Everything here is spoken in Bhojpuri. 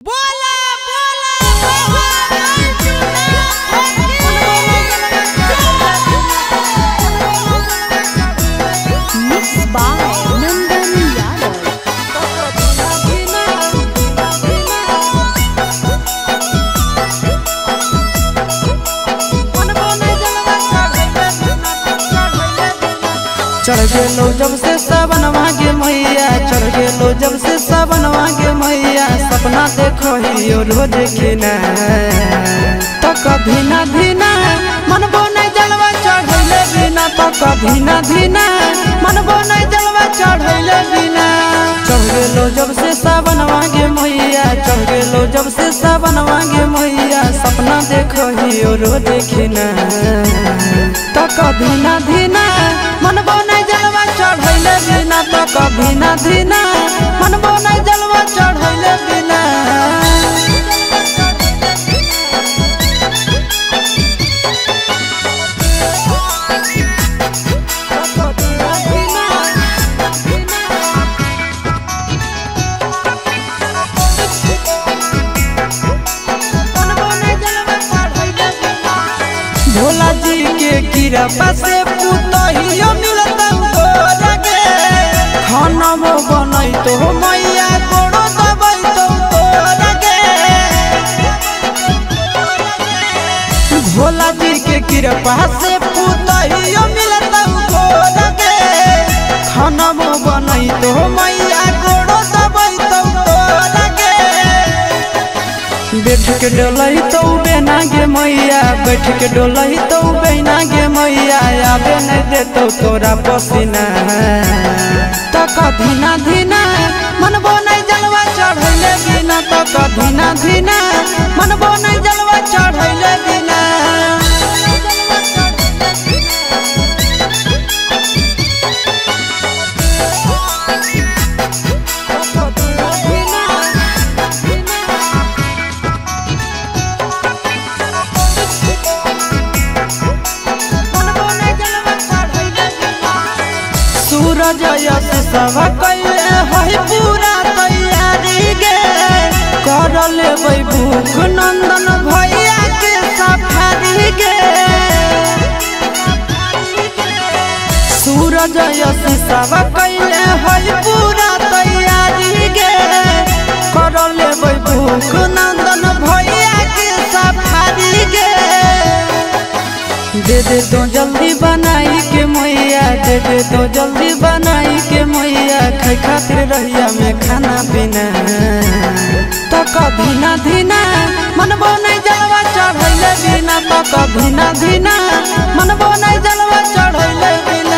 बोला बोला मिक्स बाय नंदन यादव। चढ़ गेलो जब से सावनवा गे मैया, चढ़ गेलो जब से सावनवा गे मैया, सपना देखो ही रोज खिना तो कभी ना धीना मनबो नहीं जलवा चढ़ैले बिना, तो कभी ना धीना मनबो नहीं जलवा चढ़ैले बिना। चढ़ गेलो जब से सावनवा गे मैया, चढ़ गेलो जब से सावनवा गे मैया, सपना देखो ही रोज खिना तो कभी ना धीना मनबो नहीं जलवा चढ़ैले बिना, तो कभी ना धीना मनबो नहीं जलवा चढ़ैले बिना। भोला जी के कृपा से पुतहियो मिलता तोरा गे, खाना वो बनई तो मैया गोड़ो दबई तो तोरा गे। भोला जी के कृपा से पुतहियो मिलता तोरा गे, खाना वो बनई तो मैया गोड़ो दबई तो तोरा गे। बैठ के डोलई तो बेना गे मैया, बैठ के डोलई तो बेना गे मैया, आबे नहीं देतो तोरा पसीना तो कभी ना धीना मनबो नहीं जलवा चढ़ैले बिना, तो कभी ना धीना मनबो नहीं जलवा चढ़ैले बिना। सूरज यश सब कैले है पूरा तैयारी गे, कर लेबै भूख नंदन भैया के सफारी गे। सूरज यश सब कैले है पूरा तैयारी गे, कर लेबै भूख नंदन भैया के सफारी गे। दे दे तो जल्दी बनाई के मैया, दे दे तो जल्दी बनाई के मैया, खाई खातिर रहिया में खाना पीना तो कभी ना धीना मनबो नहीं जलवा चढ़ैले बिना, तो कभी ना धीना मनबो नहीं जलवा चढ़ैले बिना।